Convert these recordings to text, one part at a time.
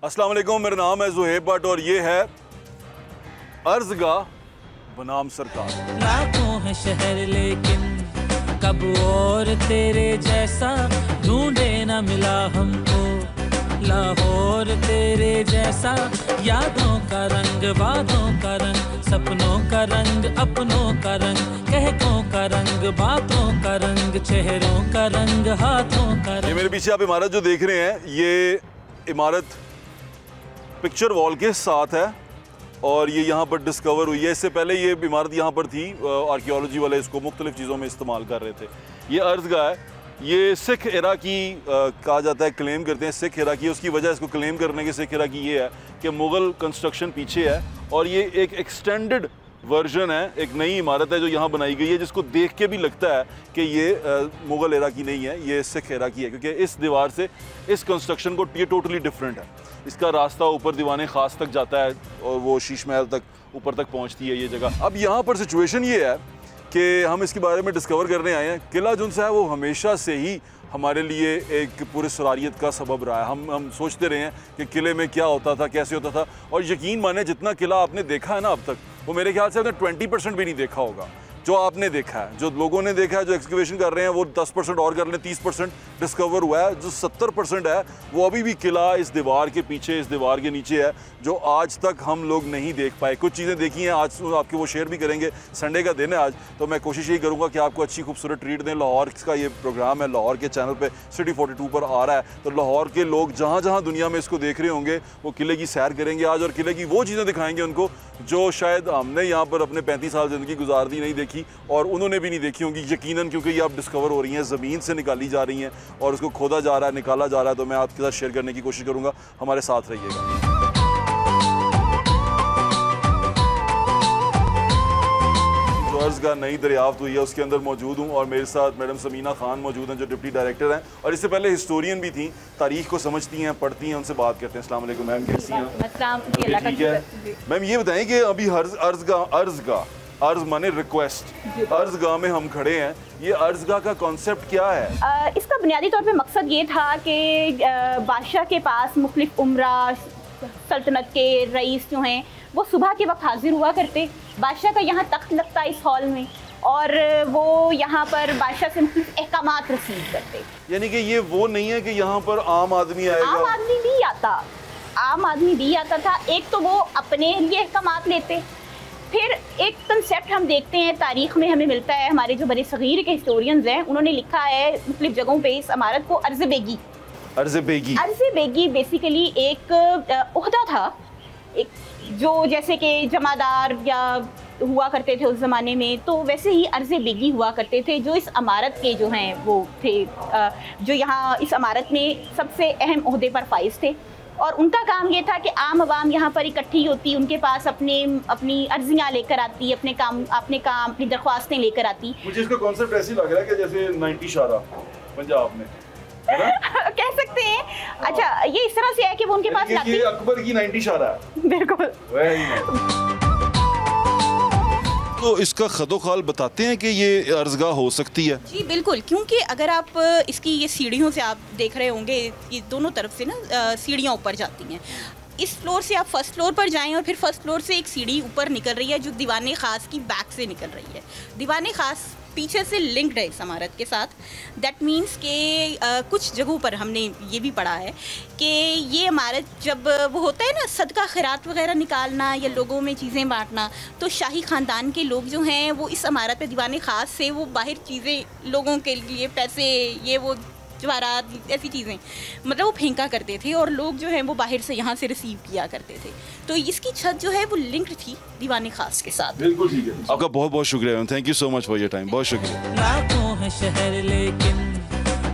अस्सलाम वालेकुम, मेरा नाम है ज़ुहैब भट्ट और ये है अर्ज़गाह बनाम सरकार। लाखों है शहर लेकिन कब और तेरे जैसा ढूंढे न मिला हमको। लाहौर तेरे जैसा यादों का रंग, वादों का रंग, सपनों का रंग, अपनों का रंग, कहकों का रंग, बातों का रंग, चेहरों का रंग, हाथों का रंग। ये मेरे पीछे आप इमारत जो देख रहे हैं, ये इमारत पिक्चर वॉल के साथ है और ये यहाँ पर डिस्कवर हुई है। इससे पहले ये इमारत यहाँ पर थी, आर्कियोलॉजी वाले इसको मुख्तलिफ चीज़ों में इस्तेमाल कर रहे थे। ये अर्ज़गाह है, ये सिख एरा की कहा जाता है, क्लेम करते हैं सिख एरा की। उसकी वजह इसको क्लेम करने की सिख एरा की ये है कि मुग़ल कंस्ट्रक्शन पीछे है और ये एक एक्सटेंडेड वर्जन है, एक नई इमारत है जो यहाँ बनाई गई है, जिसको देख के भी लगता है कि ये मुग़ल एरा की नहीं है, ये सिख एरा की है, क्योंकि इस दीवार से इस कंस्ट्रक्शन को ये टोटली डिफरेंट है। इसका रास्ता ऊपर दीवाने ख़ास तक जाता है और वो शीश महल तक ऊपर तक पहुँचती है ये जगह। अब यहाँ पर सिचुएशन ये है कि हम इसके बारे में डिस्कवर करने आए हैं। किला जो है वो हमेशा से ही हमारे लिए एक पूरे सरारियत का सबब रहा है। हम सोचते रहे हैं कि किले में क्या होता था, कैसे होता था, और यकीन माने जितना किला आपने देखा है ना अब तक, वो मेरे ख्याल से आपने 20% भी नहीं देखा होगा जो आपने देखा है। जो लोगों ने देखा है, जो एक्सकवेशन कर रहे हैं, वो 10% और कर लें, 30% डिस्कवर हुआ है। जो 70% है वो अभी भी किला इस दीवार के पीछे, इस दीवार के नीचे है, जो आज तक हम लोग नहीं देख पाए। कुछ चीज़ें देखी हैं, आज आपके वो शेयर भी करेंगे। संडे का दिन है आज, तो मैं कोशिश यही करूँगा कि आपको अच्छी खूबसूरत ट्रीट दें। लाहौर का ये प्रोग्राम है, लाहौर के चैनल पर सिटी 42 पर आ रहा है, तो लाहौर के लोग जहाँ जहाँ दुनिया में इसको देख रहे होंगे वो किले की सैर करेंगे आज, और किले की वो चीज़ें दिखाएंगे उनको जो शायद हमने यहाँ पर अपने 35 साल ज़िंदगी गुजार दी नहीं देखी, और उन्होंने भी नहीं देखी होंगी यकीनन, क्योंकि ये अब डिस्कवर हो रही हैं, ज़मीन से निकाली जा रही हैं और उसको खोदा जा रहा है, निकाला जा रहा है। तो मैं आपके साथ शेयर करने की कोशिश करूँगा, हमारे साथ रहिएगा। जो अर्ज़गाह नई दरियाफ्त हुई है उसके अंदर मौजूद हूँ और मेरे साथ मैडम समीना खान मौजूद हैं जो डिप्टी डायरेक्टर हैं, और इससे पहले हिस्टोरियन भी थी, तारीख को समझती हैं, पढ़ती हैं, उनसे बात करते हैं। अस्सलाम वालेकुम मैम, कैसी हैं? ठीक है मैम, ये बताएं कि अभी अर्ज़गाह अर्ज माने रिक्वेस्ट, अर्ज़गाह में हम खड़े हैं, ये अर्ज़गाह का कॉन्सेप्ट क्या है? इसका बुनियादी तौर पे मकसद ये था कि बादशाह के पास मुख्तलिफ उमरा, सल्तनत के रईस जो हैं वो सुबह के वक्त हाजिर हुआ करते। बादशाह का यहाँ तख्त लगता इस हॉल में, और वो यहाँ पर बादशाह से मुख्तलिफ अहकामात रिसीव करते। यानी कि ये वो नहीं है कि यहाँ पर आम आदमी आएगा? आम आदमी भी आता, आम आदमी भी आता था। एक तो वो अपने लिए अहकामात लेते, फिर एक कंसेप्ट हम देखते हैं तारीख में हमें मिलता है, हमारे जो बड़े सगीर के हिस्टोरियंस हैं उन्होंने लिखा है मुख्तलिफ जगहों पे इस इमारत को अर्ज़ बेगी। अर्ज़ बेगी बेसिकली एक ओहदा था, एक जो जैसे कि जमादार या हुआ करते थे उस ज़माने में, तो वैसे ही अर्ज़ बेगी हुआ करते थे जो इस इमारत के जो हैं वो थे, जो यहाँ इस इमारत में सबसे अहम ओहदे पर फाइज थे। और उनका काम ये था कि आम आवाम यहाँ पर इकट्ठी होती, उनके पास अपनी अर्जियाँ लेकर आती, अपनी दरख्वास्तें लेकर आती। मुझे इसका कॉन्सेप्ट ऐसे लग रहा है कि जैसे 90 शारा पंजाब में कह सकते हैं। अच्छा, ये इस तरह से है कि वो उनके पास लाती, ये अकबर की 90 शारा है। बिल्कुल। तो इसका खदोखाल बताते हैं कि ये अर्ज़गाह हो सकती है? जी बिल्कुल, क्योंकि अगर आप इसकी ये सीढ़ियों से आप देख रहे होंगे, ये दोनों तरफ से ना सीढ़ियाँ ऊपर जाती हैं। इस फ्लोर से आप फर्स्ट फ्लोर पर जाएं और फिर फर्स्ट फ्लोर से एक सीढ़ी ऊपर निकल रही है जो दीवाने ख़ास की बैक से निकल रही है। दीवाने ख़ास पीछे से लिंक्ड है इस इमारत के साथ। दैट मीन्स कि कुछ जगहों पर हमने ये भी पढ़ा है कि ये इमारत जब वो होता है ना सदका खैरात वगैरह निकालना या लोगों में चीज़ें बांटना, तो शाही ख़ानदान के लोग जो हैं वो इस इमारत पे दीवाने ख़ास से वो बाहर चीज़ें लोगों के लिए पैसे, ये वो जवाहरात, ऐसी चीज़ें मतलब वो फेंका करते थे और लोग जो हैं वो बाहर से यहाँ से रिसीव किया करते थे। तो इसकी छत जो है वो लिंक्ड थी दीवाने खास के साथ। बिल्कुल ठीक है, आपका बहुत बहुत शुक्रिया, thank you so much for your time, बहुत शुक्रिया। लाखों है शहर लेकिन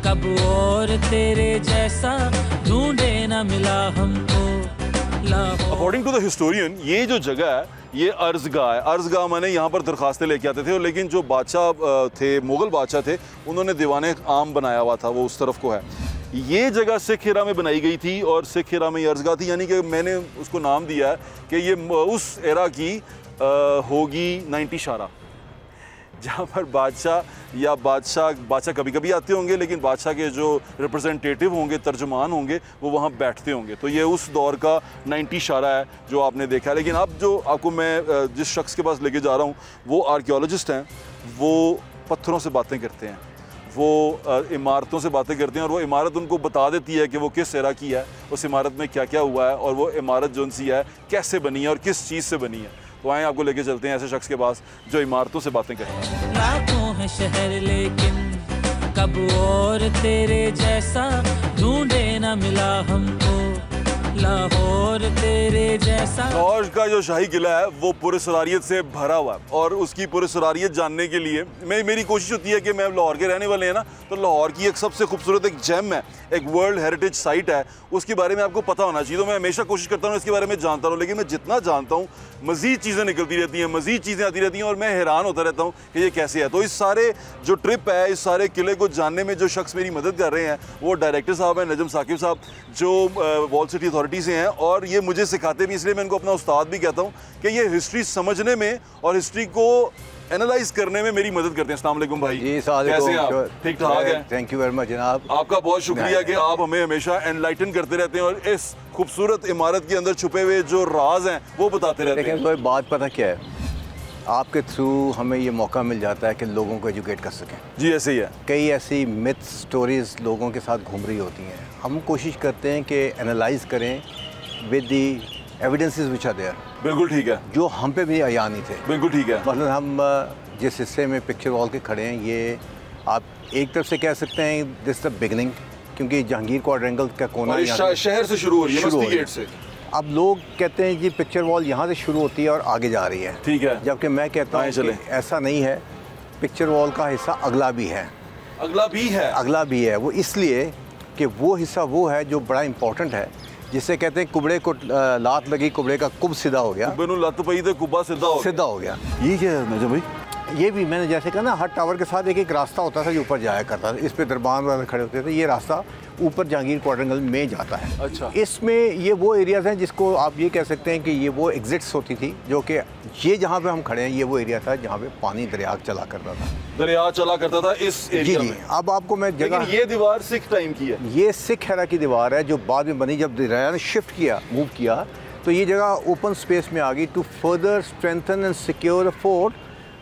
कब और तेरे जैसा ढूंढे न मिला हमको। अकॉर्डिंग टू द हिस्टोरियन ये जो जगह है ये अर्ज़गाह है। अर्ज़गाह माने यहाँ पर दरखास्तें लेके आते थे, लेकिन जो बादशाह थे, मुग़ल बादशाह थे, उन्होंने दीवाने आम बनाया हुआ था, वो उस तरफ को है। ये जगह सिख एरा में बनाई गई थी और सिख एरा में ये अर्ज़गाह थी, यानी कि मैंने उसको नाम दिया है कि ये उस एरा की होगी 90 शारा। जहाँ पर बादशाह कभी कभी आते होंगे, लेकिन बादशाह के जो रिप्रेजेंटेटिव होंगे, तर्जुमान होंगे, वो वहाँ बैठते होंगे। तो ये उस दौर का 90 शारा है जो आपने देखा है। लेकिन अब जो आपको मैं जिस शख्स के पास लेके जा रहा हूँ वो आर्कियोलॉजिस्ट हैं, वो पत्थरों से बातें करते हैं, वो इमारतों से बातें करते हैं, और वो इमारत उनको बता देती है कि वो किस एरा की है, उस इमारत में क्या क्या हुआ है, और वो इमारत जो सी है कैसे बनी है और किस चीज़ से बनी है। तो आए आपको लेके चलते हैं ऐसे शख्स के पास जो इमारतों से बातें करते हैं। लाखों है शहर लेकिन कब और तेरे जैसा ढूंढे ना मिला हमको, लाहौर तेरे जैसा। लाहौर का जो शाही किला है वो पुरस्कारियत से भरा हुआ है, और उसकी पुरस्कारियत जानने के लिए मेरी कोशिश होती है कि मैं लाहौर के रहने वाले हैं ना, तो लाहौर की एक सबसे खूबसूरत एक जेम है, एक वर्ल्ड हेरिटेज साइट है, उसके बारे में आपको पता होना चाहिए। तो मैं हमेशा कोशिश करता हूँ इसके बारे में जानता रहूँ, लेकिन मैं जितना जानता हूँ मज़ीद चीज़ें निकलती रहती हैं, मज़ीद चीज़ें आती रहती हैं, और मैं हैरान होता रहता हूँ कि ये कैसे है। तो इस सारे जो ट्रिप है, इस सारे किले को जानने में जो शख्स मेरी मदद कर रहे हैं वो डायरेक्टर साहब हैं, नजम साकिब साहब, जो वॉल सिटी अथॉरिटी से हैं, और ये मुझे सिखाते भी, इसलिए मैं इनको अपना उस्ताद भी कहता हूँ कि ये हिस्ट्री समझने में और हिस्ट्री को एनालाइज करने में मेरी मदद करते हैं। अस्सलाम वालेकुम भाई। जी, कैसे हैं आप? ठीक ठाक है। थैंक यू वेरी मच जनाब। आपका बहुत शुक्रिया कि आप हमें हमेशा एनलाइटन करते रहते हैं और इस खूबसूरत इमारत के अंदर छुपे हुए जो राज हैं वो बताते रहते हैं। लेकिन कोई बात पता क्या है, आपके थ्रू हमें ये मौका मिल जाता है कि लोगों को एजुकेट कर सकें। जी ऐसे ही है। कई ऐसी मिथ स्टोरीज लोगों के साथ घूम रही होती हैं, हम कोशिश करते हैं कि एनालाइज करें with the evidences which are there. बिल्कुल ठीक है। जो हम पे भी अया नहीं थे। बिल्कुल ठीक है। मतलब हम जिस हिस्से में पिक्चर वॉल के खड़े हैं, ये आप एक तरफ से कह सकते हैं दिस द बिगनिंग, क्योंकि जहांगीर क्वाड्रेंगल का कोना शहर से शुरू हो रही है, मस्ती गेट से। अब लोग कहते हैं जी पिक्चर वॉल यहाँ से शुरू होती है और आगे जा रही है, ठीक है, जबकि मैं कहता हूँ कि ऐसा नहीं है। पिक्चर वॉल का हिस्सा अगला भी है। अगला भी है। वो इसलिए कि वो हिस्सा वो है जो बड़ा इंपॉर्टेंट है, जिसे कहते हैं कुबड़े को लात लगी, कुबड़े का कुब सीधा हो गया, लत पई तो कुब्बा सीधा हो गया। ये क्या है नजम भाई? ये भी मैंने जैसे कहा ना, हर टावर के साथ एक एक रास्ता होता था जो ऊपर जाया करता था, इस पे दरबान वाले खड़े होते थे, ये रास्ता ऊपर जहांगीर क्वाड्रेंगल में जाता है। अच्छा। इसमें ये वो एरियाज़ हैं जिसको आप ये कह सकते हैं कि ये वो एग्जिट्स होती थी, जो कि ये जहाँ पे हम खड़े हैं ये वो एरिया था जहाँ पे पानी दरिया चला करता था इस एरिया में। अब आपको मैं जगह, ये दीवार सिख टाइम की है, ये सिख एरा की दीवार है जो बाद में बनी, जब दरिया ने शिफ्ट किया, मूव किया, तो ये जगह ओपन स्पेस में आ गई। To further strengthen and secure the fort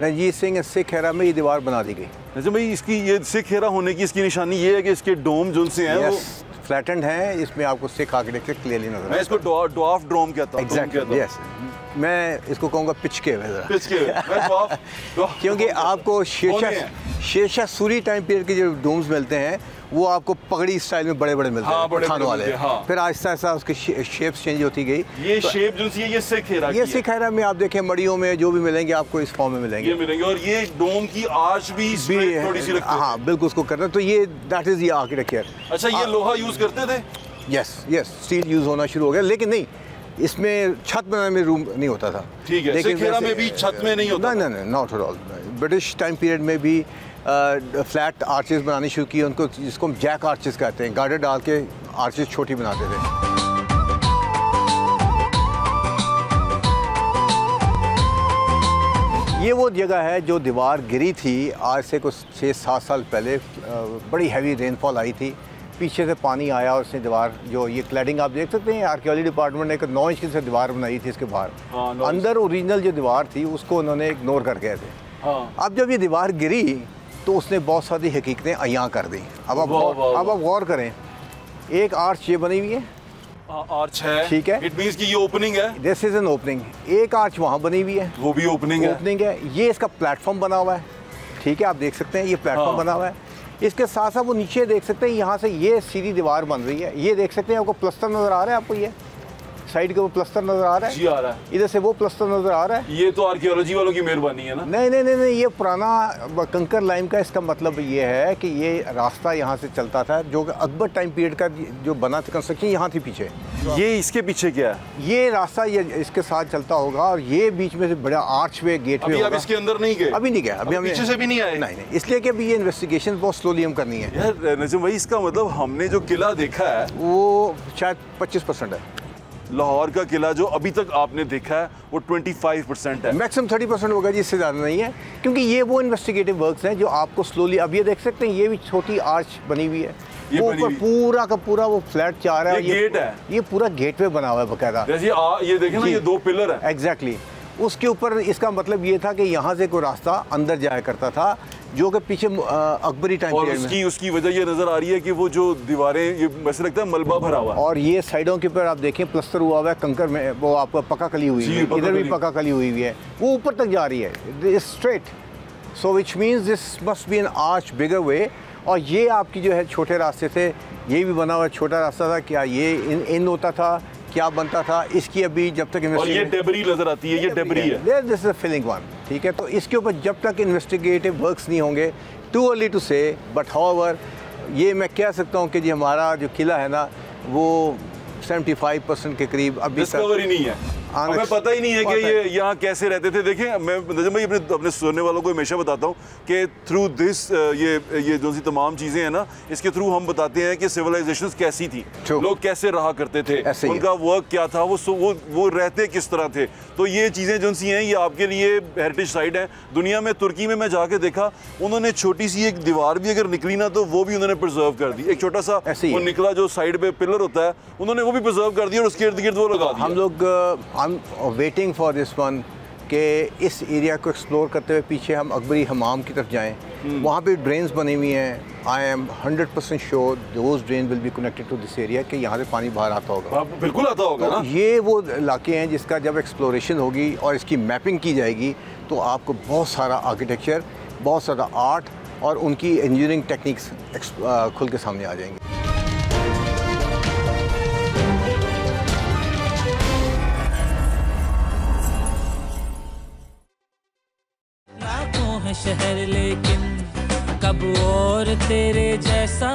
Ranjit Singh Sikh era में ये दीवार बना दी गई। अच्छा भाई, इसकी ये सिख एरा होने की इसकी निशानी ये है कि इसके डोम जो से हैं वो फ्लैटेंड है, इसमें आपको सिख आर्किटेक्चर क्लियरली नजर। मैं इसको ड्वार्फ डोम कहता हूँ। Exactly, yes. मैं इसको कहूँगा पिचके हुए, क्योंकि आपको शेरशाह सूरी टाइम पीरियड के जो डोम्स मिलते हैं वो आपको पगड़ी स्टाइल में बड़े बड़े मिलते हैं, खानों वाले। फिर आहिस्ता आहिस्ता उसकी शेप्स चेंज होती गई। ये शेप जो सी है ये सिख एरा में आप देखें मड़ियों में जो भी मिलेंगे आपको इस फॉर्म में मिलेंगे। और ये डोम की आर्च भी थोड़ी सी रखते हैं। हाँ बिल्कुल, उसको करना। तो ये दैट इज ये आर्किटेक्चर। अच्छा, ये लोहा यूज करते थे? यस, स्टील यूज होना शुरू हो गया, लेकिन नहीं, इसमें छत बनाने में रूम नहीं होता था। ठीक है, सिख एरा में भी छत में नहीं होता? नहीं, not at all. British time period में भी फ्लैट आर्चेस बनानी शुरू की, उनको जिसको हम जैक आर्चेस कहते हैं, गार्डर डाल के आर्चेस छोटी बनाते थे। ये वो जगह है जो दीवार गिरी थी आज से कुछ 6-7 साल पहले। बड़ी हैवी रेनफॉल आई थी, पीछे से पानी आया और उसने दीवार, जो ये क्लैडिंग आप देख सकते हैं, आर्कियोलॉजी डिपार्टमेंट ने एक 9 इंच की से दीवार बनाई थी इसके बाहर। अंदर ओरिजिनल जो दीवार थी उसको उन्होंने इग्नोर कर गए थे। अब जब ये दीवार गिरी तो उसने बहुत सारी हकीकतें अयां कर दी। अब आप गौर करें, एक आर्च ये बनी हुई है, आर्च है, ठीक है, इट मींस कि ये ओपनिंग है। This is an opening. एक आर्च वहाँ बनी हुई है, वो भी ओपनिंग है। ये इसका प्लेटफॉर्म बना हुआ है, ठीक है, आप देख सकते हैं ये प्लेटफॉर्म बना हुआ है। इसके साथ साथ वो नीचे देख सकते हैं, यहाँ से ये सीधी दीवार बन रही है। ये देख सकते हैं, आपको प्लस्तर नजर आ रहा है, आपको ये साइड के वो प्लस्तर नजर आ रहा है? जी आ रहा है। इधर से वो प्लस्तर नजर आ रहा है। ये तो आर्कियोलॉजी वालों की मेहरबानी है ना? नहीं, ये पुराना कंकर लाइम का। इसका मतलब ये है कि ये रास्ता यहाँ से चलता था, जो अकबर टाइम पीरियड का जो बना था कंस्ट्रक्शन, यहाँ थी पीछे। ये इसके पीछे क्या है? ये रास्ता ये इसके साथ चलता होगा, और ये बीच में से बड़ा आर्च वे गेट वे होगा। इसके अंदर नहीं गए? अभी नहीं गया, अभी हम पीछे से भी नहीं आए। नहीं, इसलिए कि अभी ये इन्वेस्टिगेशन बहुत स्लोली हम करनी है। यार नजम भाई, इसका मतलब हमने जो किला देखा है वो शायद 25% है। लाहौर का किला जो अभी तक आपने देखा है वो 25% है। मैक्सिमम 30% होगा जी, इससे ज़्यादा नहीं है, क्योंकि ये वो इन्वेस्टिगेटिव वर्क्स हैं जो आपको स्लोली, अब ये देख सकते हैं ये भी छोटी आर्च बनी हुई है, वो ऊपर पूरा का पूरा वो फ्लैट चाह रहा है, ये गेट है, ये पूरा गेट वे बना हुआ है बकायदा। ये देखें ना, ये 2 पिलर है एग्जैक्टली। उसके ऊपर इसका मतलब ये था कि यहाँ से कोई रास्ता अंदर जाया करता था, जो कि पीछे अकबरी टाइम और उसकी वजह ये नज़र आ रही है कि वो जो दीवारें, ये वैसे लगता है मलबा भरा हुआ है, और ये साइडों के ऊपर आप देखें प्लस्तर हुआ हुआ है कंकर में, वो आपको पक्का कली हुई है, इधर भी पक्का कली हुई है, वो ऊपर तक जा रही है straight. So which means this must be an arch bigger way. और ये आपकी जो है छोटे रास्ते थे, ये भी बना हुआ छोटा रास्ता था, क्या ये इन होता था, क्या बनता था, इसकी अभी जब तक और ये डेबरी नजर आती है, ये डेबरी है, this is a filling one, ठीक है। तो इसके ऊपर जब तक इन्वेस्टिगेटिव वर्क्स नहीं होंगे, टू अर्ली टू से, बट हाउएवर ये मैं कह सकता हूँ कि जी हमारा जो किला है ना वो 75% के करीब अभी डिस्कवर ही नहीं है, हमें पता ही नहीं है कि ये यहाँ कैसे रहते थे। देखें, मैं नजम भाई अपने सुनने वालों को हमेशा बताता हूँ कि थ्रू दिस ये जो सी तमाम चीज़ें हैं ना, इसके थ्रू हम बताते हैं कि सिविलाइजेशंस कैसी थी, लोग कैसे रहा करते थे, उनका वर्क क्या था, वो रहते किस तरह थे। तो ये चीज़ें जो सी हैं ये आपके लिए हेरिटेज साइट हैं। दुनिया में तुर्की में मैं जाके देखा, उन्होंने छोटी सी एक दीवार भी अगर निकली ना तो वो भी उन्होंने प्रिजर्व कर दी, एक छोटा सा वो निकला जो साइड पे पिलर होता है, उन्होंने वो भी प्रिजर्व कर दिया और उसके इर्द गिर्द वो लगा दिया। हम लोग वेटिंग फॉर दिस वन कि इस एरिया को एक्सप्लोर करते हुए पीछे हम अकबरी हमाम की तरफ जाएं, वहाँ पे ड्रेन्स बनी हुई हैं। I am 100% sure those drain will be connected to this area कि यहाँ से पानी बाहर आता होगा, बिल्कुल आता होगा ना। ये वो इलाके हैं जिसका जब एक्सप्लोरेशन होगी और इसकी मैपिंग की जाएगी तो आपको बहुत सारा आर्किटेक्चर, बहुत सारा आर्ट और उनकी इंजीनियरिंग टेक्निक्स खुल के सामने आ जाएंगी। शहर लेकिन कब और तेरे जैसा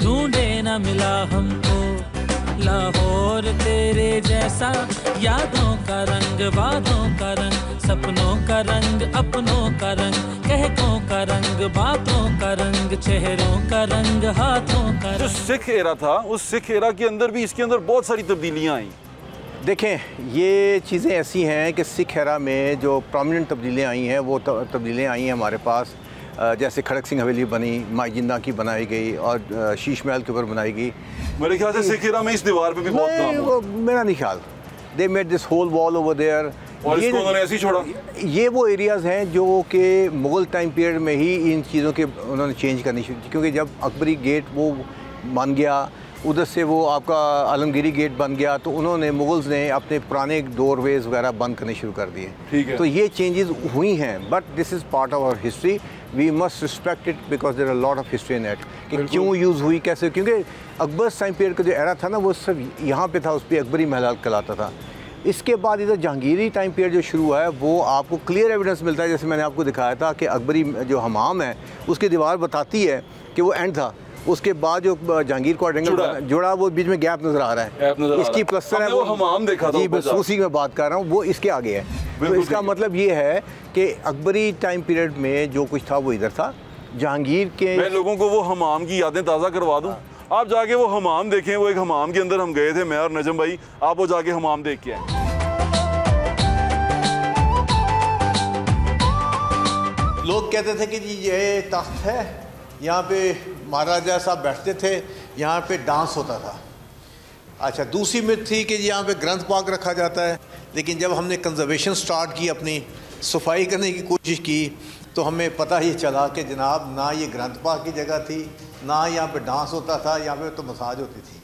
ढूंढे न मिला हमको, लाहौर तेरे जैसा यादों का रंग, वादों का रंग, सपनों का रंग, अपनों का रंग, कहकों का रंग, बातों का रंग, चेहरों का रंग, हाथों का रंग। जो सिख एरा था, उस सिख एरा के अंदर भी इसके अंदर बहुत सारी तब्दीलियाँ आई। देखें, ये चीज़ें ऐसी हैं कि सिख एरा में जो प्रोमिनेंट तब्दीलियाँ आई हैं वो तब्दीलियाँ आई हैं हमारे पास, जैसे खड़क सिंह हवेली बनी, माई जिन्ना की बनाई गई और शीश महल के ऊपर बनाई गई। मेरे ख्याल से सिख एरा में इस दीवार पे भी बहुत काम हुआ। मेरा नहीं ख्याल, they made this whole wall over there, और इसको उन्होंने ऐसे ही छोड़ा। ये वो एरियाज़ हैं जो कि मुग़ल टाइम पीरियड में ही इन चीज़ों के उन्होंने चेंज करनी शुरू की, क्योंकि जब अकबरी गेट वो बन गया, उधर से वो आपका आलमगीरी गेट बन गया, तो उन्होंने मुगल्स ने अपने पुराने डोरवेज वगैरह बंद करने शुरू कर दिए। ठीक है। तो ये चेंजेस हुई हैं, but this is part of our history, we must respect it because there are lot of history in it कि क्यों यूज़ हुई, कैसे, क्योंकि अकबर टाइम पीरियड का जो एरा था ना वो सब यहाँ पे था, उस पर अकबरी महल कहलाता था। इसके बाद इधर जहांगीरी टाइम पीरियड जो शुरू हुआ है वो आपको क्लियर एविडेंस मिलता है, जैसे मैंने आपको दिखाया था कि अकबरी जो हमाम है उसकी दीवार बताती है कि वो एंड था। उसके बाद जो जहांगीर क्वाड्रेंगल जुड़ा वो बीच में गैप नजर आ रहा है, इसकी प्लस्तर है, वो हमाम देखा था। जी बस उसी में बात कर रहा हूँ, वो इसके आगे है। तो इसका मतलब ये है कि अकबरी टाइम पीरियड में जो कुछ था वो इधर था। जहांगीर के, मैं लोगों को वो हमाम की यादें ताज़ा करवा दूँ, आप जाके वो हमाम देखें। वो एक हमाम के अंदर हम गए थे, मैं और नजम भाई, आप वो जाके हमाम देख के आए। लोग कहते थे कि जी ये तख्त है, यहाँ पे महाराजा साहब बैठते थे, यहाँ पे डांस होता था। अच्छा, दूसरी मिथ थी कि यहाँ पे ग्रंथ पाक रखा जाता है, लेकिन जब हमने कंजर्वेशन स्टार्ट की, अपनी सफाई करने की कोशिश की, तो हमें पता ही चला कि जनाब ना ये ग्रंथ पाक की जगह थी, ना यहाँ पे डांस होता था, यहाँ पे तो मसाज होती थी,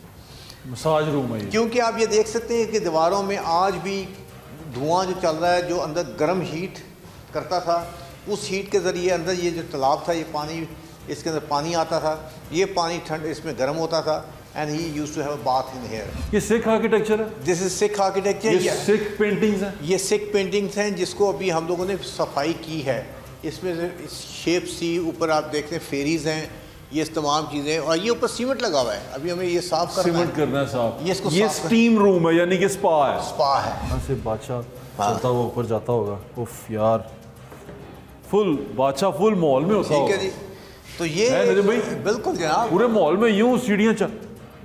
मसाज रूम है। क्योंकि आप ये देख सकते हैं कि दीवारों में आज भी धुआं जो चल रहा है, जो अंदर गर्म हीट करता था, उस हीट के ज़रिए अंदर ये जो तालाब था, ये पानी, इसके अंदर पानी आता था, ये पानी ठंड इसमें गर्म होता था, and he used to have a bath in here. ये सिख आर्किटेक्चर है, दिस इज सिख आर्किटेक्चर, ये सिख पेंटिंग्स हैं, ये सिख पेंटिंग्स हैं जिसको अभी हम लोगों ने सफाई की है। इसमें शेप सी, ऊपर आप देखते हैं फेरीज हैं, ये तमाम चीज़ें, और ये ऊपर सीमेंट लगा हुआ है, अभी हमें ये साफ करना है साहब। ये इसको ये स्टीम रूम है, यानी कि स्पा है। स्पा है, यहाँ से बादशाह चलता हुआ ऊपर जाता होगा। उफ यार, फुल बादशाह फुल मॉल में होता ठीक है जी। तो ये नजम भाई, बिल्कुल जनाब, पूरे मॉल में यूं सीढ़ियाँ चल,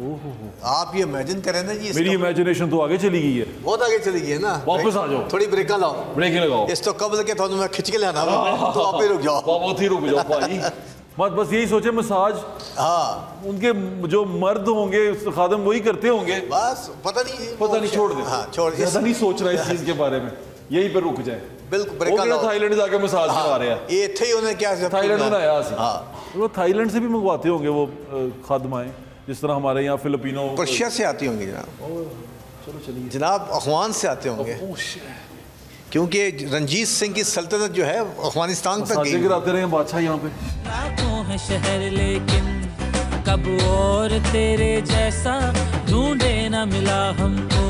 आप ये इमेजिन करें ना जी, मेरी इमेजिनेशन तो आगे चली गई है, बहुत आगे चली गई है ना। वापस आ जाओ, थोड़ी ब्रेक लाओ, ब्रेक लगाओ, इस तो कबल के थोड़ा मैं खिंच के लाना, तो आप ही रुक जाओ, बहुत ही रुक जाओ भाई। बस यही सोचे मसाज, हाँ उनके जो मर्द होंगे खादम वही करते होंगे, बस पता नहीं छोड़ दे, हाँ छोड़, ऐसा नहीं सोच रहा इस चीज के बारे में, यहीं पर रुक जाए। बिल्कुल ब्रेक लाओ। थाईलैंड जाके मसाज करा रहे हैं, ये थे ही उन्हें क्या थाईलैंड में आया, हाँ वो थाईलैंड से भी मंगवाते होंगे वो खादमाएं, जिस तरह हमारे यहाँ फिलिपिनो पर्शिया से आती होंगी जनाब। चलो चलिए जनाब अफगान से आते होंगे, क्योंकि रंजीत सिंह की सल्तनत जो है अफगानिस्तान तक गई। गिराते रहे बादशाह यहाँ पे। लाखों है शहर लेकिन कब और तेरे जैसा ढूंढे ना मिला हमको,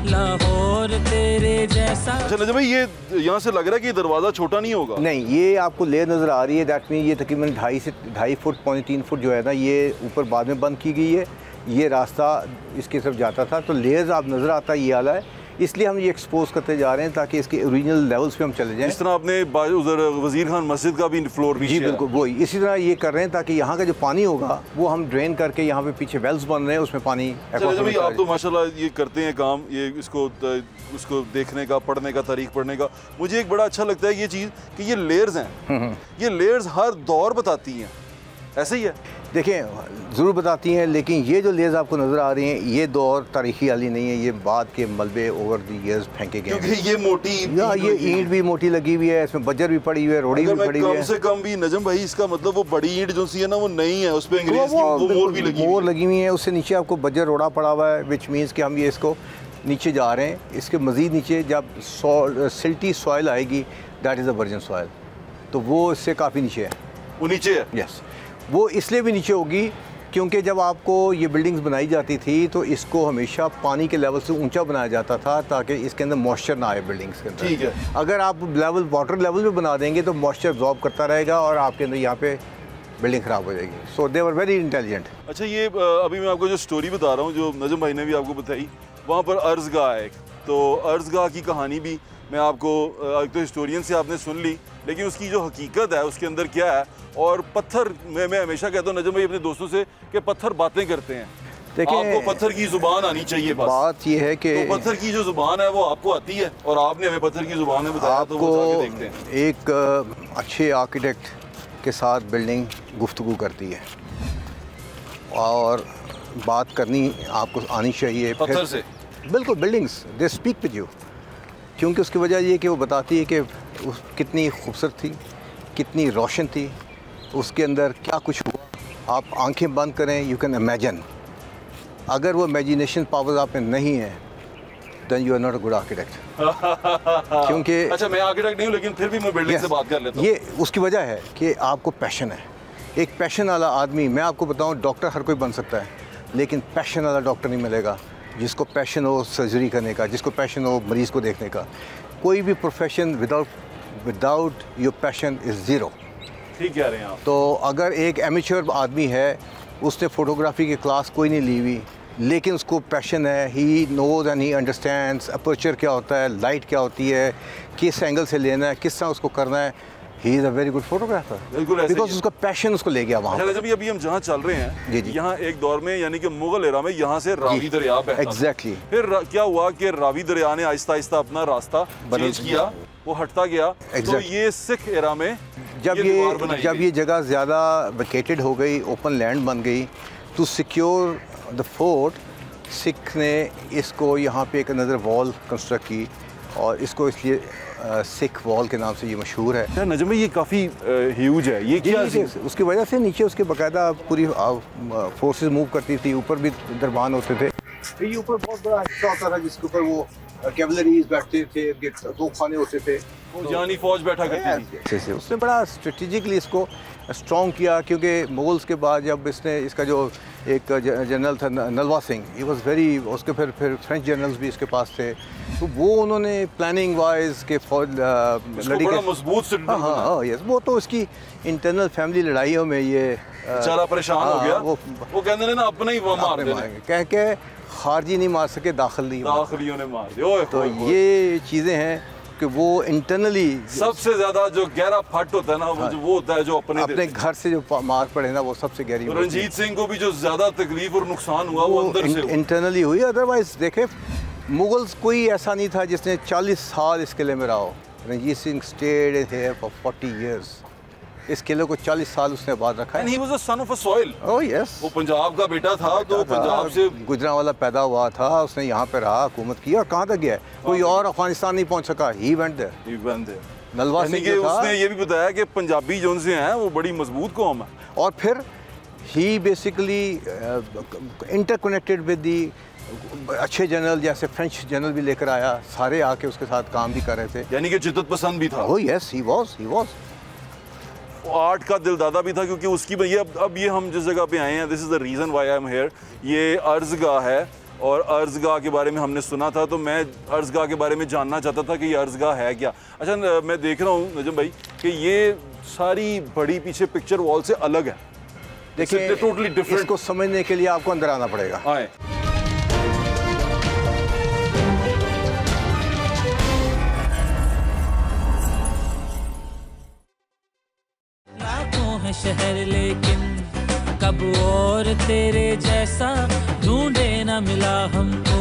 लाहौर तेरे जैसा। अच्छा नजम भाई, ये यहाँ से लग रहा है कि दरवाज़ा छोटा नहीं होगा? नहीं, ये आपको लेयर नज़र आ रही है, दैट मीन ये तकरीबन 2.5 फुट 3 फुट जो है ना, ये ऊपर बाद में बंद की गई है। ये रास्ता इसकी तरफ जाता था, तो लेयर्स आप नज़र आता है ये वाला है, इसलिए हम ये एक्सपोज करते जा रहे हैं ताकि इसके ओरिजिनल लेवल्स पे हम चले जाएं। इस तरह आपने उधर वजीर खान मस्जिद का भी फ्लोर भी, जी बिल्कुल वही इसी तरह ये कर रहे हैं ताकि यहाँ का जो पानी होगा वो हम ड्रेन करके, यहाँ पे पीछे वेल्स बन रहे हैं उसमें पानी। भाई आप तो माशाल्लाह ये करते हैं काम, ये उसको देखने का, पढ़ने का, तारीख पढ़ने का मुझे एक बड़ा अच्छा लगता है ये चीज़ कि ये लेयर्स हैं, ये लेयर्स हर दौर बताती हैं, ऐसे ही है? देखें ज़रूर बताती हैं, लेकिन ये जो लेयर्स आपको नज़र आ रही हैं ये दौर तारीखी वाली नहीं है, ये बाद के मलबे ओवर द ईयर्स फेंके गए, क्योंकि ये मोटी ये ईंट भी मोटी लगी हुई है, इसमें बजर भी पड़ी हुई है, रोड़ी भी पड़ी हुई है। कम से कम भी नजम भाई इसका मतलब वो बड़ी ईंट जो सी है ना वो नहीं है, उस पर अंग्रेज की वो मोर भी लगी हुई है, उससे नीचे आपको बजर रोड़ा पड़ा हुआ है, विच मीन्स कि हम ये इसको नीचे जा रहे हैं। इसके मज़ीद नीचे जब सिल्टी सॉइल आएगी, that is a virgin soil, तो वो इससे काफ़ी नीचे है, वो नीचे है। यस, वो इसलिए भी नीचे होगी क्योंकि जब आपको ये बिल्डिंग्स बनाई जाती थी तो इसको हमेशा पानी के लेवल से ऊंचा बनाया जाता था ताकि इसके अंदर मॉइस्चर ना आए बिल्डिंग्स के अंदर। ठीक है, अगर आप वाटर लेवल पे बना देंगे तो मॉइस्चर एब्जॉर्ब करता रहेगा और आपके अंदर यहाँ पे बिल्डिंग ख़राब हो जाएगी। सो दे वर वेरी इंटेलिजेंट। अच्छा, ये अभी मैं आपको जो स्टोरी बता रहा हूँ जो नजम भाई ने भी आपको बताई, वहाँ पर अर्ज़गाह है, तो अर्ज़गाह की कहानी भी मैं आपको एक तो हिस्टोरियन से आपने सुन ली, लेकिन उसकी जो हकीकत है उसके अंदर क्या है, और पत्थर मैं हमेशा कहता हूँ नजम भाई अपने दोस्तों से कि पत्थर बातें करते हैं। देखिए, आपको पत्थर की जुबान आनी चाहिए, बस बात ये है कि तो पत्थर की जो जुबान है वो आपको आती है और आपने हमें पत्थर की जुबान में बताया, तो वो आगे देखते हैं। एक अच्छे आर्किटेक्ट के साथ बिल्डिंग गुफ्तगू करती है और बात करनी आपको आनी चाहिए पत्थर से। बिल्कुल, buildings they speak with you, क्योंकि उसकी वजह ये कि वो बताती है कि कितनी खूबसूरत थी, कितनी रोशन थी, उसके अंदर क्या कुछ हुआ। आप आंखें बंद करें, यू कैन इमेजिन। अगर वो इमेजिनेशन पावर आप में नहीं है then you are not a good architect. क्योंकि अच्छा, मैं आर्किटेक्ट नहीं हूँ लेकिन फिर भी मैं बिल्डिंग से बात कर लेता हूँ। ये उसकी वजह है कि आपको पैशन है। एक पैशन वाला आदमी, मैं आपको बताऊँ, डॉक्टर हर कोई बन सकता है, लेकिन पैशन वाला डॉक्टर नहीं मिलेगा। जिसको पैशन हो सर्जरी करने का, जिसको पैशन हो मरीज़ को देखने का, कोई भी profession without your passion is zero. ठीक कह रहे हैं आप। तो अगर एक एमेच्योर आदमी है, उसने फ़ोटोग्राफी की क्लास कोई नहीं ली हुई, लेकिन उसको पैशन है, he knows and he understands aperture क्या होता है, लाइट क्या होती है, किस एंगल से लेना है, किस तरह उसको करना है, he is a very good photographer, because उसका पैशन उसको ले गया वहाँ। अभी हम जहाँ चल रहे हैं जी, यहाँ एक दौर में यानी कि मुगल एरा में यहाँ से रावी दरिया बहता था। एग्जैक्टली। फिर क्या हुआ कि रावी दरिया ने आहिस्ता आहिस्ता अपना रास्ता चेंज किया, वो हटता गया। तो ये सिख एरा में जब ये जगह ज़्यादा वेकेटेड हो गई, ओपन लैंड बन गई, to secure the fort, Sikh ने इसको यहाँ पे एक अनदर वॉल कंस्ट्रक्ट की और इसको इसलिए सिख वॉल के नाम से ये मशहूर है। नजम भाई, ये काफ़ी ह्यूज है, ये क्या है? उसकी वजह से नीचे उसके बाकायदा पूरी फोर्सेस मूव करती थी, ऊपर भी दरबान होते थे, ये ऊपर बहुत बड़ा हिस्सा होता था जिसके ऊपर वो कैवलरीज बैठते थे, दो खाने होते थे, जानी फौज बैठा करती थी। उसने बड़ा स्ट्रेटेजिकली इसको स्ट्रॉन्ग किया, क्योंकि मुगल्स के बाद जब इसने इसका जो एक जनरल था Nalwa Singh, he was very, उसके फिर फ्रेंच जनरल्स भी इसके पास थे, तो वो उन्होंने प्लानिंग वाइज के लड़ी के मजबूत से, हाँ यस, वो तो इसकी इंटरनल फैमिली लड़ाइयों में ये बेचारा परेशान हो गया। वो कहते हैं ना अपना ही मार देंगे, कह के खारजी नहीं मार सके, दाखिलियों ने मार दिया। तो ये चीज़ें हैं, क्योंकि वो इंटरनली सबसे ज्यादा जो गहरा फट होता है ना वो होता है जो अपने घर से जो मार पड़े ना वो सबसे गहरी। तो रंजीत सिंह को भी जो ज्यादा तकलीफ और नुकसान हुआ वो अंदर से इंटरनली हुई। अदरवाइज देखे मुगल्स कोई ऐसा नहीं था जिसने 40 साल इस किले में रहा हो। Ranjit Singh stayed here for 40 years। इस किले को 40 साल उसने आबाद रखा है। And he was a son of a soil। Oh yes। वो पंजाब का बेटा था तो पंजाब से गुजरांवाला पैदा हुआ था, उसने यहाँ पे रहा, हुकूमत की। और कहाँ तक गया? कोई और अफगानिस्तान नहीं पहुँच सका। He went there. Nalwa Singh जो था, उसने ये भी बताया कि पंजाबी जो से हैं वो बड़ी मजबूत कौम है। और फिर ही बेसिकली इंटरकनेक्टेड विद दी अच्छे जनरल, जैसे फ्रेंच जनरल भी लेकर आया, सारे आके उसके साथ काम भी कर रहे थे। यानी कि जिद्दत पसंद भी था। Oh yes, he was। Art का दिलदादा भी था क्योंकि उसकी ये अब ये हम जिस जगह पे आए हैं, this is the reason why I am here. ये अर्ज़गाह है और अर्ज़गाह के बारे में हमने सुना था, तो मैं अर्ज़गाह के बारे में जानना चाहता था कि ये अर्ज़गाह है क्या। अच्छा, मैं देख रहा हूँ नजम भाई कि ये सारी बड़ी पीछे पिक्चर वॉल से अलग है। देखिए टोटली डिफरेंट। इसको समझने के लिए आपको अंदर आना पड़ेगा। आए शहर लेकिन कब और तेरे जैसा ढूंढे न मिला हमको।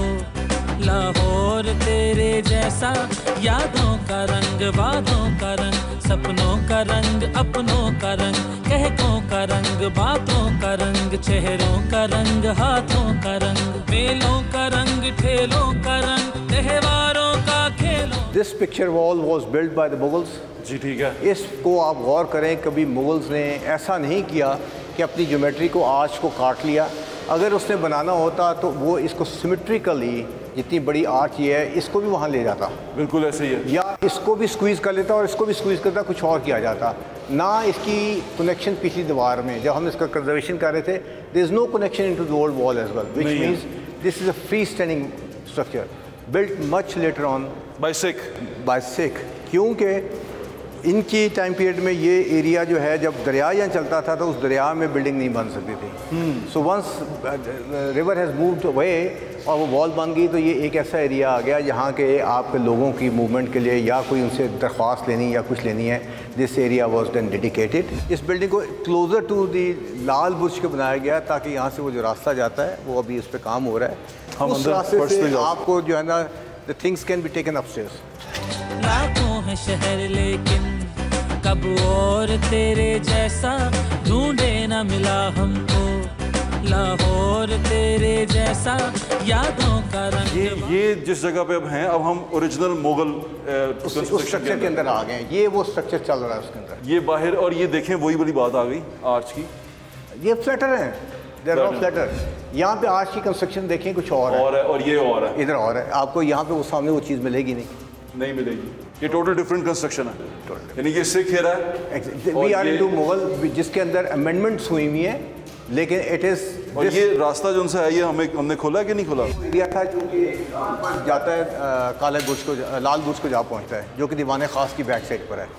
लाहौर तेरे जैसा यादों का रंग, वादों का रंग, सपनों का रंग, अपनों का रंग, कहकों का रंग, बातों का रंग, चेहरों का रंग, हाथों का रंग, मेलों का रंग, ठेलों का रंग, त्योहारों का खेलों। This picture wall was build by the Mughals. जी ठीक है। इसको आप गौर करें, कभी मुगल्स ने ऐसा नहीं किया कि अपनी ज्योमेट्री को आर्च को काट लिया। अगर उसने बनाना होता तो वो इसको सिमेट्रिकली, जितनी बड़ी आर्च ये है, इसको भी वहाँ ले जाता। बिल्कुल ऐसे ही है। या इसको भी स्क्वीज़ कर लेता और इसको भी स्क्वीज़ करता, कुछ और किया जाता ना। इसकी कनेक्शन पिछली दीवार में जब हम इसका कंजर्वेशन कर रहे थे, there is no connection into the old wall as well, which means this is a free standing structure built much later on by Sikh. क्योंकि इनकी टाइम पीरियड में ये एरिया जो है, जब दरिया यहाँ चलता था तो उस दरिया में बिल्डिंग नहीं बन सकती थी। So once river has moved away और वो वॉल बन गई, तो ये एक ऐसा एरिया आ गया जहाँ के आपके लोगों की मूवमेंट के लिए या कोई उनसे दरख्वास्त लेनी या कुछ लेनी है, this area was then dedicated. इस बिल्डिंग को closer to the Lal Burj को बनाया गया ताकि यहाँ से वो जो रास्ता जाता है वो अभी उस पर काम हो रहा है। हम उस रास्ते से आपको जो है ना, the things can be taken upstairs. लाखों है शहर लेकिन कब और तेरे जैसा ढूंढे न मिला हमको। लाहौर तेरे जैसा यादों का रंग। ये जिस जगह पे अब हैं, अब हम ओरिजिनल मुगल स्ट्रक्चर के अंदर आ गए हैं। ये वो स्ट्रक्चर चल रहा है उसके अंदर। ये बाहर, और ये देखें वही वाली बात आ गई आर्च की। ये फ्लैटर हैं, देयर आर फ्लैटर। यहाँ पे आर्च की कंस्ट्रक्शन देखें कुछ और है, और ये और है, इधर और है। आपको यहाँ पे वो सामने वो चीज़ मिलेगी नहीं मिलेगी। ये टोटल डिफरेंट कंस्ट्रक्शन है, यानी कि सिख हेरा है। वी आर इनटू मुगल, जिसके अंदर अमेंडमेंट्स हुई हुई हैं, लेकिन इट इज़। और ये रास्ता जो उनसे है, ये हमने खोला कि नहीं खोला? एरिया था जो कि जाता है काले बुर्ज को, लाल बुर्ज को जा पहुँचता है, जो कि दीवान खास की बैक साइड पर है।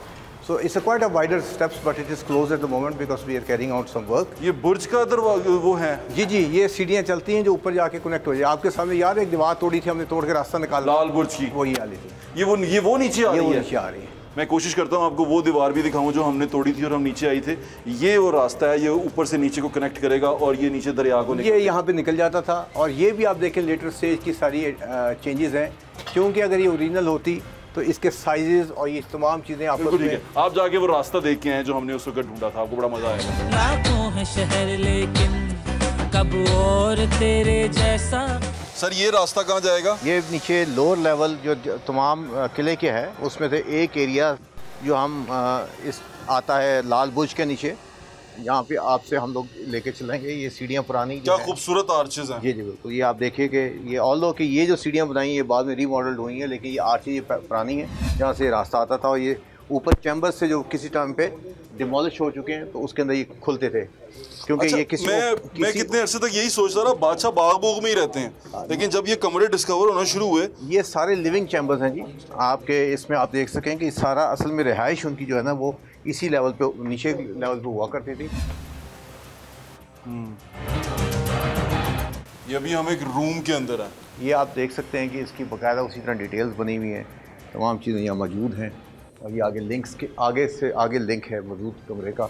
So it's a quite a wider steps, but it is closed at the moment because we are carrying out some work. ये बुर्ज का दरवाजा वो है? जी, ये सीढ़ियाँ चलती हैं जो ऊपर जाके कनेक्ट हो जाए। आपके सामने याद है एक दीवार तोड़ी थी हमने, तोड़ के रास्ता निकाला, लाल बुर्ज की, वही वाली थी। ये वो नीचे आ रही है। मैं कोशिश करता हूँ आपको वो दीवार भी दिखाऊं जो हमने तोड़ी थी और हम नीचे आए थे। ये वो रास्ता है, ये ऊपर से नीचे को कनेक्ट करेगा और ये नीचे दरिया को ये यहाँ पे निकल जाता था। और ये भी आप देखें लेटर स्टेज की सारी चेंजेस हैं, क्योंकि अगर ये ओरिजिनल होती तो इसके साइजेस और ये तमाम चीज़ें आपको ठीक है। आप जाके वो रास्ता देख के आए जो हमने उस वक्त ढूंढा था, आपको बड़ा मजा आएगा। लाखों है शहर लेकिन कब और तेरे जैसा। सर ये रास्ता कहाँ जाएगा? ये नीचे लोअर लेवल जो तमाम किले के है, उसमें से एक एरिया जो हम इस आता है लाल बुर्ज के नीचे, यहाँ पे आपसे हम लोग लेके चलेंगे। ये सीढ़ियाँ पुरानी, क्या खूबसूरत आर्चेज हैं। जी बिल्कुल। ये आप देखिए कि ये ऑल्दो कि ये जो सीढ़ियाँ बनाई ये बाद में रीमॉडल्ड हुई हैं, लेकिन ये आर्चेज ये पुरानी है जहाँ से रास्ता आता था। और ये ऊपर चैम्बर्स से जो किसी टाइम पे डिमोलिश हो चुके हैं, तो उसके अंदर ये खुलते थे, क्योंकि अच्छा, ये किसी मैं कितने अरसे तक यही सोचता रहा, बादशाह बाग में ही रहते हैं, लेकिन जब ये कमरे डिस्कवर होना शुरू हुए। ये सारे लिविंग चैम्बर्स हैं जी आपके। इसमें आप देख सकें कि सारा असल में रिहाइश उनकी जो है ना, वो इसी लेवल पे, नीचे लेवल पे हुआ करती थी। ये अभी हम एक रूम के अंदर हैं। ये आप देख सकते हैं कि इसकी बाकायदा उसी तरह डिटेल्स बनी हुई हैं तमाम चीज़ें यहाँ मौजूद हैं। और ये आगे लिंक्स के आगे से आगे लिंक है मौजूद कमरे का,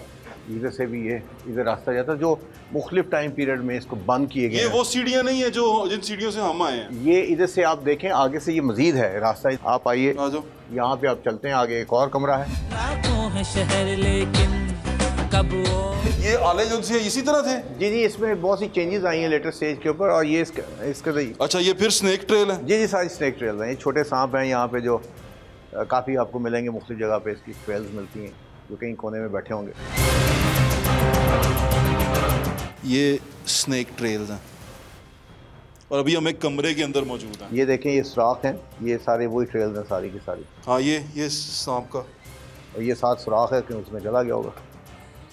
इधर से भी ये इधर रास्ता जाता है जो मुख्तलिफ टाइम पीरियड में इसको बंद किए गए। ये वो सीढ़ियाँ नहीं है जो जिन सीढ़ियों से हम आए हैं? ये इधर से आप देखें आगे से ये मजीद है रास्ता, आप आइए आ जाओ, यहाँ पे आप चलते हैं, आगे एक और कमरा है। शहर लेकिन कब ये आले जो थे इसी तरह थे? जी जी, इसमें बहुत सी चेंजेस आई हैं लेटर स्टेज के ऊपर, और ये इसका अच्छा, ये फिर स्नेक ट्रेल है? जी जी, सारी स्नेक ट्रेल्स हैं। ये छोटे सांप हैं यहाँ पे जो काफ़ी आपको मिलेंगे, मुख्तलिफ जगह पे इसकी ट्रेल्स मिलती हैं जो कहीं कोने में बैठे होंगे। ये स्नेक ट्रेल्स हैं और अभी हम एक कमरे के अंदर मौजूद हैं। ये देखें, ये सुराख हैं, ये सारे वही ट्रेल्स हैं सारी की सारी। हाँ, ये सांप का, और ये 7 सुराख है कि उसमें चला गया होगा।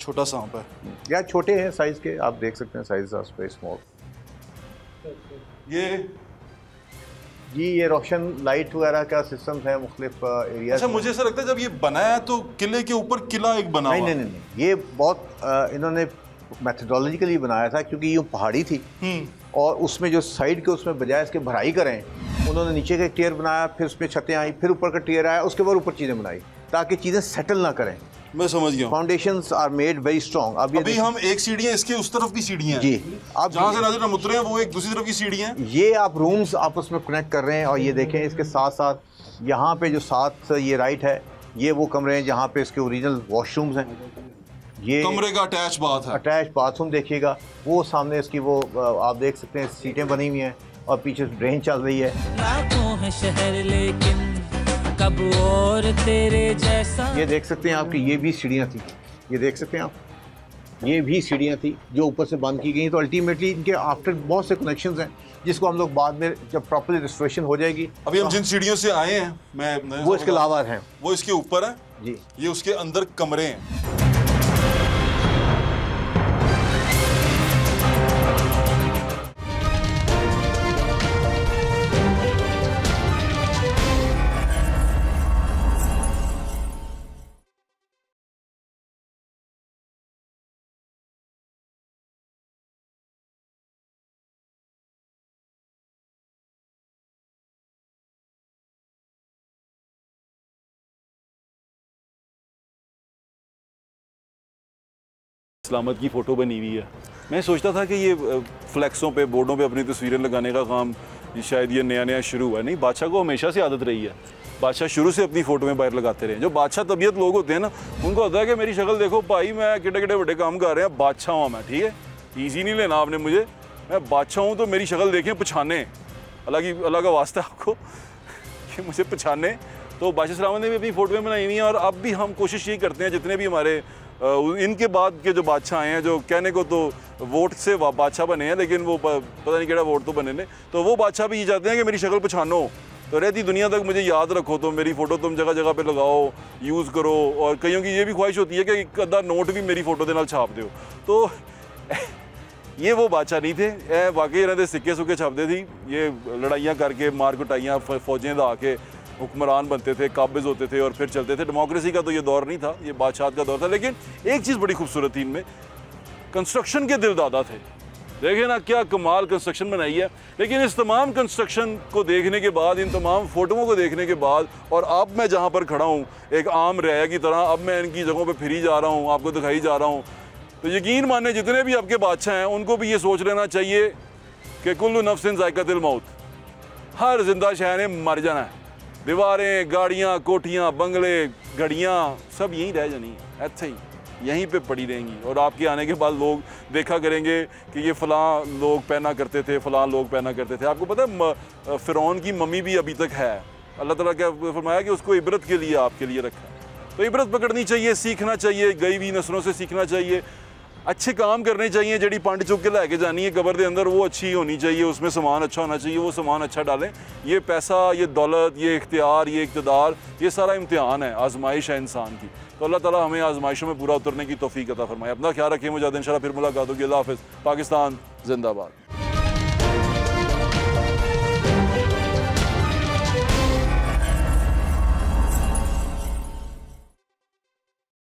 छोटा सांप है या छोटे हैं साइज़ के, आप देख सकते हैं, साइज़ वेरी स्मॉल। ये जी, ये रोशन लाइट वगैरह का सिस्टम है मुख्तलिफ एरिया। अच्छा, मुझे ऐसा लगता है जब ये बनाया तो किले के ऊपर किला एक बना नहीं हुआ। नहीं नहीं, ये बहुत इन्होंने मैथडोलॉजिकली बनाया था क्योंकि यूँ पहाड़ी थी और उसमें जो साइड के उसमें बजाय इसके भराई करें, उन्होंने नीचे का टियर बनाया, फिर उसमें छतें आई, फिर ऊपर का टियर आया, उसके बाद ऊपर चीज़ें बनाई ताकि चीज़ें सेटल ना करें। मैं समझ गया। Foundations are made very strong. अभी हम एक सीढ़ियाँ, इसके उस तरफ की सीढ़ियाँ जी, आप जहाँ से नाज़िर हम उतरे हैं वो एक दूसरी तरफ की सीढ़ियाँ हैं। ये आप रूम्स आपस में कनेक्ट कर रहे हैं। और ये देखें, इसके साथ साथ यहाँ पे जो साथ ये राइट है, ये वो कमरे हैं जहाँ पे इसके ओरिजिनल वॉशरूम्स हैं। ये कमरे का अटैच बाथ है, अटैच बाथरूम देखिएगा, वो सामने इसकी वो आप देख सकते हैं सीटें बनी हुई हैं और पीछे ड्रेन चल रही है। लाखों है शहर लेकिन कब और तेरे जैसा। ये देख सकते हैं आपकी, ये भी सीढ़ियाँ थी, ये देख सकते हैं आप, ये भी सीढ़ियाँ थी जो ऊपर से बंद की गई। तो अल्टीमेटली इनके आफ्टर बहुत से कनेक्शंस हैं जिसको हम लोग बाद में जब प्रॉपर्ली रिस्टोरेशन हो जाएगी। अभी हम जिन सीढ़ियों से आए हैं, मैं वो इसके अलावा हैं, वो इसके ऊपर है जी, ये उसके अंदर कमरे हैं। सलामत की फ़ोटो बनी हुई है। मैं सोचता था कि ये फ्लैक्सों पे, बोर्डों पे अपनी तस्वीरें लगाने का काम शायद ये नया नया शुरू हुआ है। नहीं, बादशाह को हमेशा से आदत रही है, बादशाह शुरू से अपनी फ़ोटो में बाहर लगाते रहे। जो बादशाह तबीयत लोग होते हैं ना, उनको होता है कि मेरी शक्ल देखो भाई, मैं किडे किडे बड़े काम कर रहे हैं, बादशाह हूँ मैं, ठीक है, ईजी नहीं लेना आपने मुझे, मैं बादशाह हूँ तो मेरी शक्ल देखें, पछाने, अल्लाह का वास्ता आपको कि मुझे पछाने। तो बादशाह सलामत ने भी अपनी फ़ोटो में बनाई हुई हैं और अब भी हम कोशिश यही करते हैं, जितने भी हमारे इनके बाद के जो बादशाह हैं, जो कहने को तो वोट से बादशाह बने हैं लेकिन वो पता नहीं केड़ा वोट तो बने ने, तो वो बादशाह भी ये चाहते हैं कि मेरी शक्ल पछानो, तो रहती दुनिया तक मुझे याद रखो, तो मेरी फ़ोटो तुम जगह जगह पे लगाओ, यूज़ करो। और कईयों की ये भी ख्वाहिश होती है कि एक अद्धा नोट भी मेरी फ़ोटो के नाल छाप दो। तो ये वो बादशाह नहीं थे, वाकई इन्होंने सिक्के सुक्के छापते थी, ये लड़ाइयाँ करके, मार कुटाइयाँ, फ़ौजें ला के हुक्मरान बनते थे, काबिज़ होते थे और फिर चलते थे। डेमोक्रेसी का तो ये दौर नहीं था, ये बादशाह का दौर था। लेकिन एक चीज़ बड़ी खूबसूरत थी इनमें, कंस्ट्रक्शन के दिल दादा थे। देखें ना क्या कमाल कंस्ट्रक्शन बनाई है। लेकिन इस तमाम कंस्ट्रक्शन को देखने के बाद, इन तमाम फ़ोटोओं को देखने के बाद, और अब मैं जहाँ पर खड़ा हूँ एक आम रैया की तरह, अब मैं इनकी जगहों पर फिरी जा रहा हूँ, आपको दिखाई जा रहा हूँ, तो यकीन माने जितने भी आपके बादशाह हैं उनको भी ये सोच लेना चाहिए कि कुल्लु नफ्सिन ज़ायक़ातुल मौत, हर जिंदा शहर ने मर जाना है। दीवारें, गाड़ियाँ, कोठियाँ, बंगले, घड़ियाँ सब यहीं रह जानी है, ऐसे ही यहीं पे पड़ी रहेंगी। और आपके आने के बाद लोग देखा करेंगे कि ये फ़लाँ लोग पहना करते थे, फ़लाँ लोग पहना करते थे। आपको पता है फ़िरौन की मम्मी भी अभी तक है, अल्लाह ताला क्या फरमाया कि उसको इबरत के लिए आपके लिए रखा है। तो इबरत पकड़नी चाहिए, सीखना चाहिए, गई हुई नस्लों से सीखना चाहिए, अच्छे काम करने चाहिए। जड़ी पंड चुक के लैके जानी है कबर के अंदर, वो अच्छी होनी चाहिए, उसमें सामान अच्छा होना चाहिए, वो सामान अच्छा डालें। ये पैसा, ये दौलत, ये इख्तियार, ये इक़्तिदार, ये सारा इम्तिहान है, आजमाइश है इंसान की। तो अल्लाह ताला हमें आजमाइशों में पूरा उतरने की तौफीक अता फरमाए। अपना ख्याल रखें, मुझे इंशाल्लाह फिर मुलाकात होगी। अल्लाह हाफ़िज़। पाकिस्तान जिंदाबाद।